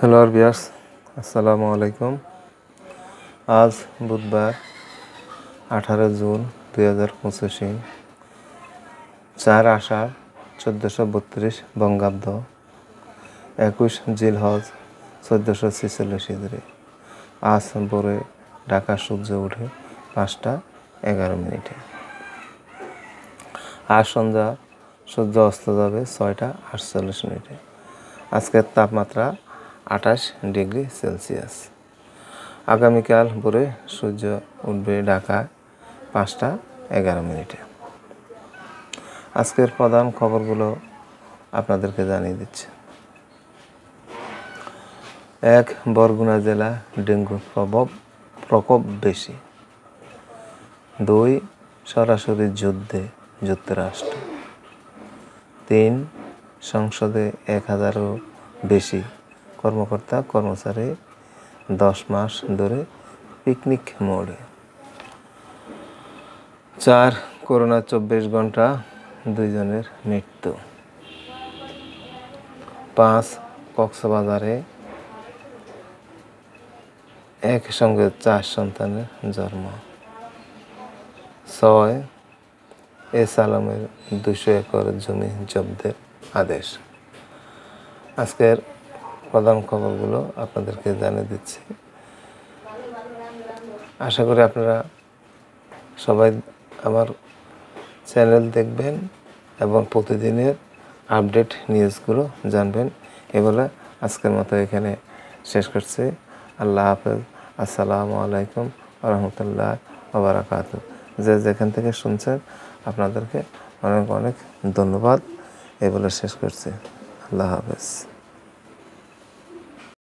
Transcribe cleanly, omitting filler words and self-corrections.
Hello viewers, আসসালামু আলাইকুম। আজ বুধবার 18 জুন 2025, 4 আষাঢ় 1432 বঙ্গাব্দ, 21 জিলহজ 1446 হিজরি। আজ ভোরে ঢাকা সূর্য ওঠে 5টা 11 মিনিটে। আজ সন্ধ্যা সূর্য অস্ত যাবে 6টা 48 মিনিটে। আজকের তাপমাত্রা 28 ডিগ্রি সেলসিয়াস। আগামীকাল ভোরে সূর্য উঠবে ঢাকায় 5টা 11 মিনিটে। আজকের প্রধান খবরগুলো আপনাদেরকে জানিয়ে দিচ্ছি। 1. বরগুনা জেলা ডেঙ্গুর প্রকোপ বেশি। 2. সরাসরি যুদ্ধে যুক্তরাষ্ট্র। 3. সংসদে 1000-এরও বেশি কর্মকর্তা কর্মচারী 10 মাস ধরে পিকনিক মোডে। 4. করোনা 24 ঘন্টা 2 জনের মৃত্যু। 5. কক্সবাজারে একই সঙ্গে 4 সন্তানের জন্ম। 6. এস আলমের 200 একর জমি জব্দের আদেশ। আজকের প্রধান খবরগুলো আপনাদেরকে জানিয়ে দিচ্ছি। আশা করি আপনারা সবাই আমার চ্যানেল দেখবেন এবং প্রতিদিনের আপডেট নিউজগুলো জানবেন। এগুলো আজকের মতো এখানে শেষ করছি। আল্লাহ হাফেজ। আসসালামু আলাইকুম ওয়া রাহমাতুল্লাহি ওয়া বারাকাতুহু। যে যেখান থেকে শুনছেন আপনাদেরকে অনেক অনেক ধন্যবাদ। এগুলো শেষ করছি। আল্লাহ হাফেজ।